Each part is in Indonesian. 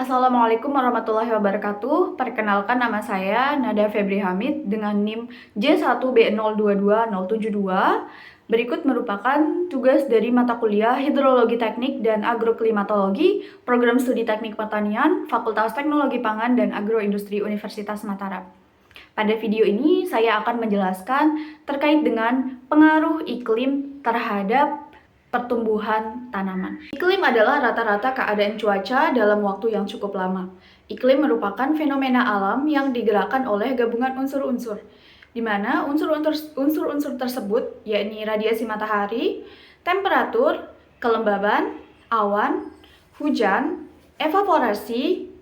Assalamualaikum warahmatullahi wabarakatuh. Perkenalkan, nama saya Nada Febri Hamid dengan NIM J1B022072. Berikut merupakan tugas dari mata kuliah Hidrologi Teknik dan Agroklimatologi, Program Studi Teknik Pertanian, Fakultas Teknologi Pangan dan Agroindustri Universitas Mataram. Pada video ini saya akan menjelaskan terkait dengan pengaruh iklim terhadap pertumbuhan tanaman. Iklim adalah rata-rata keadaan cuaca dalam waktu yang cukup lama. Iklim merupakan fenomena alam yang digerakkan oleh gabungan unsur-unsur, di mana unsur-unsur tersebut yakni radiasi matahari, temperatur, kelembaban, awan, hujan, evaporasi,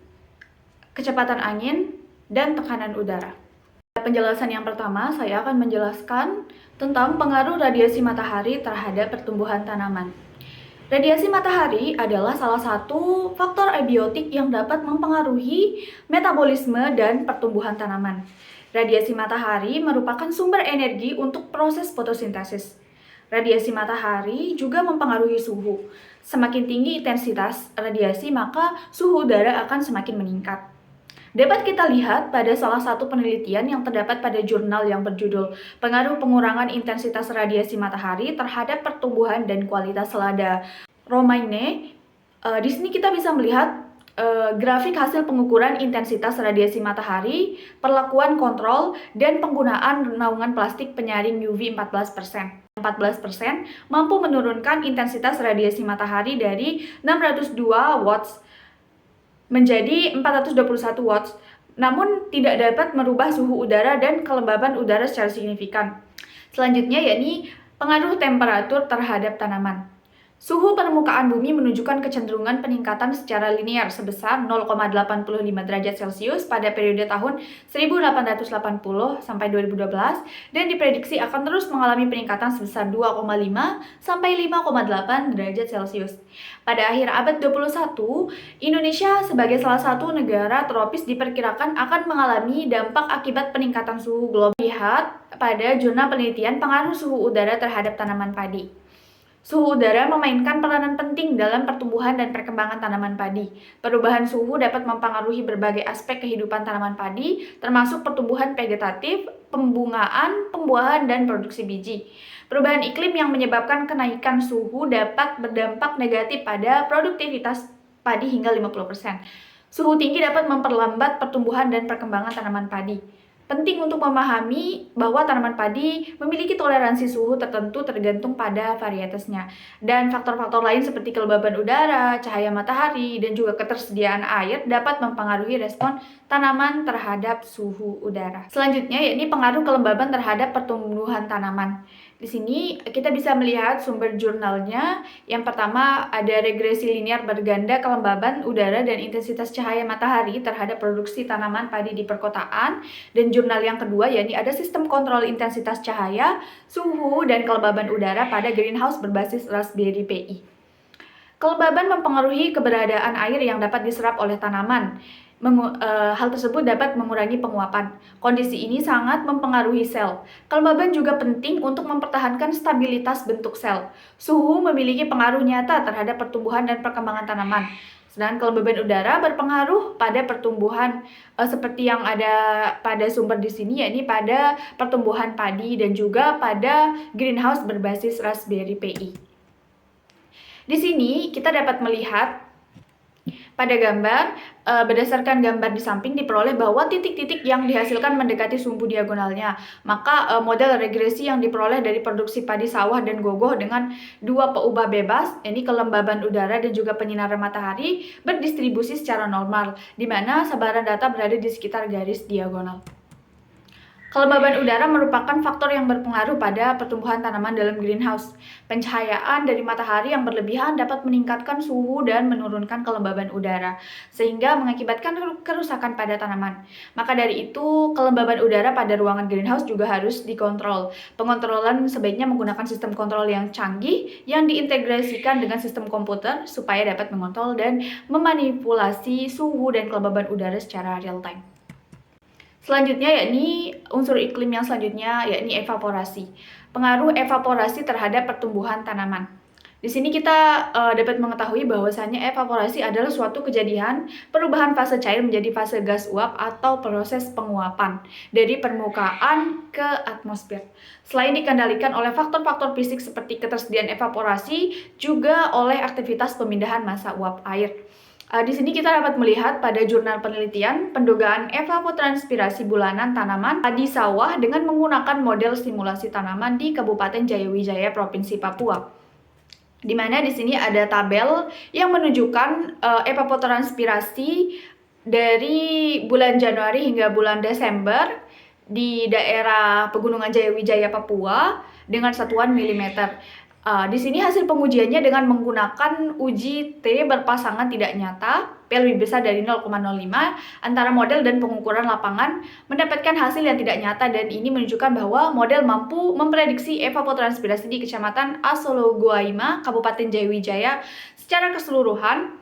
kecepatan angin, dan tekanan udara. Penjelasan yang pertama, saya akan menjelaskan tentang pengaruh radiasi matahari terhadap pertumbuhan tanaman. Radiasi matahari adalah salah satu faktor abiotik yang dapat mempengaruhi metabolisme dan pertumbuhan tanaman. Radiasi matahari merupakan sumber energi untuk proses fotosintesis. Radiasi matahari juga mempengaruhi suhu. Semakin tinggi intensitas radiasi, maka suhu udara akan semakin meningkat. Dapat kita lihat pada salah satu penelitian yang terdapat pada jurnal yang berjudul Pengaruh Pengurangan Intensitas Radiasi Matahari Terhadap Pertumbuhan dan Kualitas Selada Romaine. Di sini kita bisa melihat grafik hasil pengukuran intensitas radiasi matahari, perlakuan kontrol, dan penggunaan naungan plastik penyaring UV 14%. 14% mampu menurunkan intensitas radiasi matahari dari 602 watts menjadi 421 watts, namun tidak dapat merubah suhu udara dan kelembaban udara secara signifikan. Selanjutnya yakni pengaruh temperatur terhadap tanaman. Suhu permukaan bumi menunjukkan kecenderungan peningkatan secara linear sebesar 0,85 derajat Celcius pada periode tahun 1880 sampai 2012 dan diprediksi akan terus mengalami peningkatan sebesar 2,5 sampai 5,8 derajat Celcius. Pada akhir abad 21, Indonesia sebagai salah satu negara tropis diperkirakan akan mengalami dampak akibat peningkatan suhu global. Lihat pada jurnal penelitian pengaruh suhu udara terhadap tanaman padi. Suhu udara memainkan peranan penting dalam pertumbuhan dan perkembangan tanaman padi. Perubahan suhu dapat mempengaruhi berbagai aspek kehidupan tanaman padi, termasuk pertumbuhan vegetatif, pembungaan, pembuahan, dan produksi biji. Perubahan iklim yang menyebabkan kenaikan suhu dapat berdampak negatif pada produktivitas padi hingga 50%. Suhu tinggi dapat memperlambat pertumbuhan dan perkembangan tanaman padi. Penting untuk memahami bahwa tanaman padi memiliki toleransi suhu tertentu tergantung pada varietasnya. Dan faktor-faktor lain seperti kelembaban udara, cahaya matahari, dan juga ketersediaan air dapat mempengaruhi respon tanaman terhadap suhu udara. Selanjutnya yakni pengaruh kelembaban terhadap pertumbuhan tanaman. Di sini kita bisa melihat sumber jurnalnya. Yang pertama ada regresi linear berganda kelembaban udara dan intensitas cahaya matahari terhadap produksi tanaman padi di perkotaan. Dan jurnal yang kedua yakni ada sistem kontrol intensitas cahaya, suhu, dan kelembaban udara pada greenhouse berbasis Raspberry Pi. Kelembaban mempengaruhi keberadaan air yang dapat diserap oleh tanaman. Hal tersebut dapat mengurangi penguapan. Kondisi ini sangat mempengaruhi sel. Kelembaban juga penting untuk mempertahankan stabilitas bentuk sel. Suhu memiliki pengaruh nyata terhadap pertumbuhan dan perkembangan tanaman. Sedangkan kelembaban udara berpengaruh pada pertumbuhan seperti yang ada pada sumber di sini, yakni pada pertumbuhan padi dan juga pada greenhouse berbasis Raspberry Pi. Di sini kita dapat melihat pada gambar, berdasarkan gambar di samping diperoleh bahwa titik-titik yang dihasilkan mendekati sumbu diagonalnya. Maka model regresi yang diperoleh dari produksi padi sawah dan gogoh dengan dua peubah bebas, ini kelembaban udara dan juga penyinaran matahari, berdistribusi secara normal, di mana sebaran data berada di sekitar garis diagonal. Kelembaban udara merupakan faktor yang berpengaruh pada pertumbuhan tanaman dalam greenhouse. Pencahayaan dari matahari yang berlebihan dapat meningkatkan suhu dan menurunkan kelembaban udara, sehingga mengakibatkan kerusakan pada tanaman. Maka dari itu, kelembaban udara pada ruangan greenhouse juga harus dikontrol. Pengontrolan sebaiknya menggunakan sistem kontrol yang canggih yang diintegrasikan dengan sistem komputer supaya dapat mengontrol dan memanipulasi suhu dan kelembaban udara secara real time. Selanjutnya yakni unsur iklim yang selanjutnya yakni evaporasi. Pengaruh evaporasi terhadap pertumbuhan tanaman. Di sini kita dapat mengetahui bahwasannya evaporasi adalah suatu kejadian perubahan fase cair menjadi fase gas uap atau proses penguapan dari permukaan ke atmosfer. Selain dikendalikan oleh faktor-faktor fisik seperti ketersediaan evaporasi, juga oleh aktivitas pemindahan massa uap air. Di sini kita dapat melihat pada jurnal penelitian pendugaan evapotranspirasi bulanan tanaman padi sawah dengan menggunakan model simulasi tanaman di Kabupaten Jayawijaya, Provinsi Papua. Di mana di sini ada tabel yang menunjukkan evapotranspirasi dari bulan Januari hingga bulan Desember di daerah Pegunungan Jayawijaya, Papua dengan satuan milimeter. Di sini hasil pengujiannya dengan menggunakan uji T berpasangan tidak nyata, P lebih besar dari 0,05 antara model dan pengukuran lapangan, mendapatkan hasil yang tidak nyata, dan ini menunjukkan bahwa model mampu memprediksi evapotranspirasi di Kecamatan Asologoaima, Kabupaten Jayawijaya secara keseluruhan.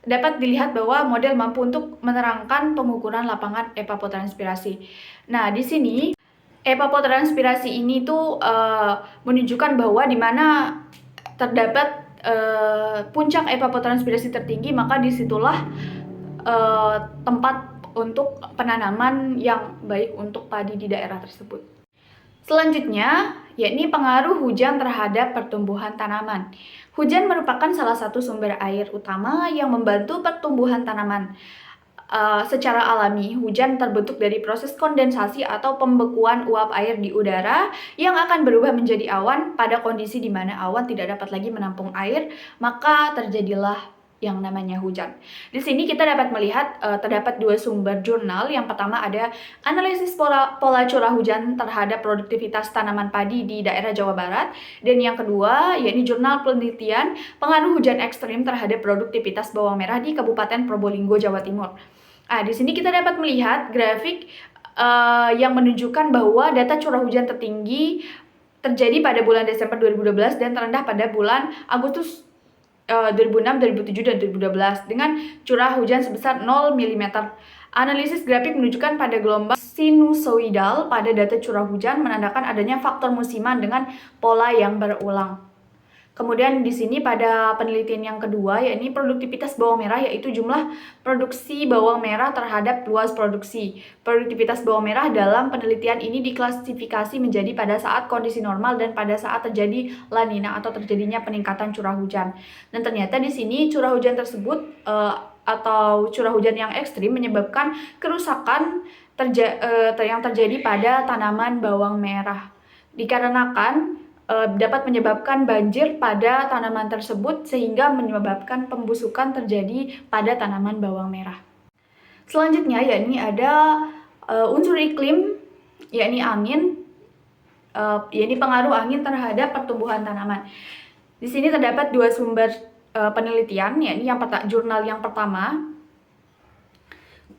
Dapat dilihat bahwa model mampu untuk menerangkan pengukuran lapangan evapotranspirasi. Nah, di sini evapotranspirasi ini tuh menunjukkan bahwa di mana terdapat puncak evapotranspirasi tertinggi, maka disitulah tempat untuk penanaman yang baik untuk padi di daerah tersebut. Selanjutnya, yakni pengaruh hujan terhadap pertumbuhan tanaman. Hujan merupakan salah satu sumber air utama yang membantu pertumbuhan tanaman. Secara alami, hujan terbentuk dari proses kondensasi atau pembekuan uap air di udara yang akan berubah menjadi awan. Pada kondisi di mana awan tidak dapat lagi menampung air, maka terjadilah yang namanya hujan. Di sini kita dapat melihat terdapat dua sumber jurnal. Yang pertama ada analisis pola curah hujan terhadap produktivitas tanaman padi di daerah Jawa Barat, dan yang kedua yakni jurnal penelitian pengaruh hujan ekstrim terhadap produktivitas bawang merah di Kabupaten Probolinggo, Jawa Timur. Di sini kita dapat melihat grafik yang menunjukkan bahwa data curah hujan tertinggi terjadi pada bulan Desember 2012 dan terendah pada bulan Agustus 2006, 2007, dan 2012 dengan curah hujan sebesar 0 mm. Analisis grafik menunjukkan pada gelombang sinusoidal pada data curah hujan menandakan adanya faktor musiman dengan pola yang berulang. Kemudian di sini pada penelitian yang kedua yakni produktivitas bawang merah, yaitu jumlah produksi bawang merah terhadap luas produksi. Produktivitas bawang merah dalam penelitian ini diklasifikasi menjadi pada saat kondisi normal dan pada saat terjadi La Nina atau terjadinya peningkatan curah hujan. Dan ternyata di sini curah hujan tersebut atau curah hujan yang ekstrim menyebabkan kerusakan yang terjadi pada tanaman bawang merah. Dikarenakan dapat menyebabkan banjir pada tanaman tersebut sehingga menyebabkan pembusukan terjadi pada tanaman bawang merah. Selanjutnya yakni ada unsur iklim, yakni angin, yakni pengaruh angin terhadap pertumbuhan tanaman. Di sini terdapat dua sumber penelitian, yakni jurnal yang pertama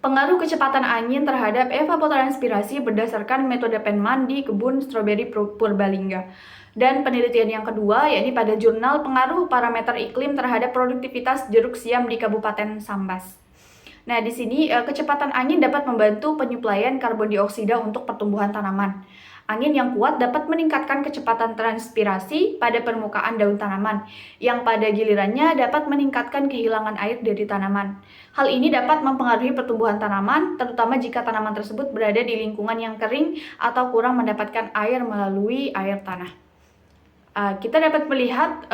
pengaruh kecepatan angin terhadap evapotranspirasi berdasarkan metode Penman di kebun stroberi Purbalingga. Dan penelitian yang kedua yakni pada jurnal pengaruh parameter iklim terhadap produktivitas jeruk siam di Kabupaten Sambas. Nah, di sini kecepatan angin dapat membantu penyuplaian karbon dioksida untuk pertumbuhan tanaman. Angin yang kuat dapat meningkatkan kecepatan transpirasi pada permukaan daun tanaman, yang pada gilirannya dapat meningkatkan kehilangan air dari tanaman. Hal ini dapat mempengaruhi pertumbuhan tanaman, terutama jika tanaman tersebut berada di lingkungan yang kering atau kurang mendapatkan air melalui air tanah. Kita dapat melihat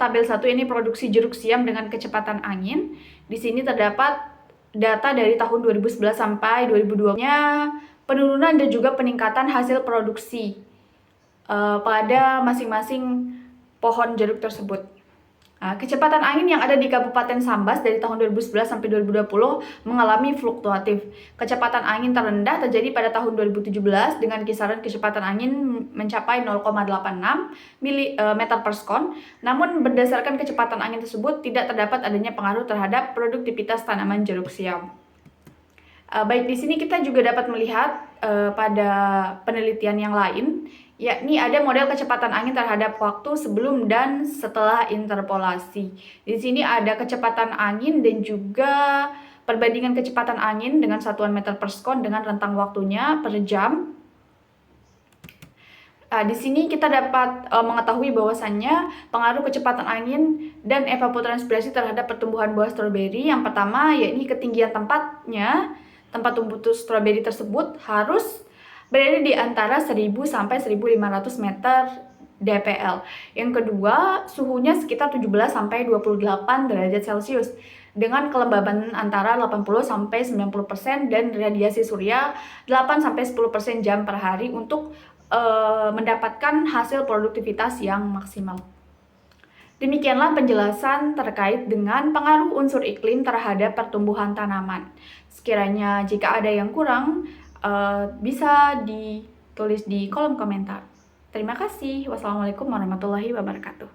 tabel 1 ini produksi jeruk siam dengan kecepatan angin. Di sini terdapat data dari tahun 2011 sampai 2020-nya penurunan dan juga peningkatan hasil produksi pada masing-masing pohon jeruk tersebut. Kecepatan angin yang ada di Kabupaten Sambas dari tahun 2011 sampai 2020 mengalami fluktuatif. Kecepatan angin terendah terjadi pada tahun 2017 dengan kisaran kecepatan angin mencapai 0,86 meter per sekon. Namun berdasarkan kecepatan angin tersebut tidak terdapat adanya pengaruh terhadap produktivitas tanaman jeruk siam. Baik, di sini kita juga dapat melihat pada penelitian yang lain, yakni ada model kecepatan angin terhadap waktu sebelum dan setelah interpolasi. Di sini ada kecepatan angin dan juga perbandingan kecepatan angin dengan satuan meter per sekon dengan rentang waktunya per jam. Di sini kita dapat mengetahui bahwasannya pengaruh kecepatan angin dan evapotranspirasi terhadap pertumbuhan buah stroberi. Yang pertama, yakni ketinggian tempatnya. Tempat tumbuh stroberi tersebut harus berada di antara 1000 sampai 1500 meter DPL. Yang kedua, suhunya sekitar 17 sampai 28 derajat Celcius dengan kelembaban antara 80 sampai 90% dan radiasi surya 8 sampai 10% jam per hari untuk mendapatkan hasil produktivitas yang maksimal. Demikianlah penjelasan terkait dengan pengaruh unsur iklim terhadap pertumbuhan tanaman. Sekiranya jika ada yang kurang, bisa ditulis di kolom komentar. Terima kasih. Wassalamualaikum warahmatullahi wabarakatuh.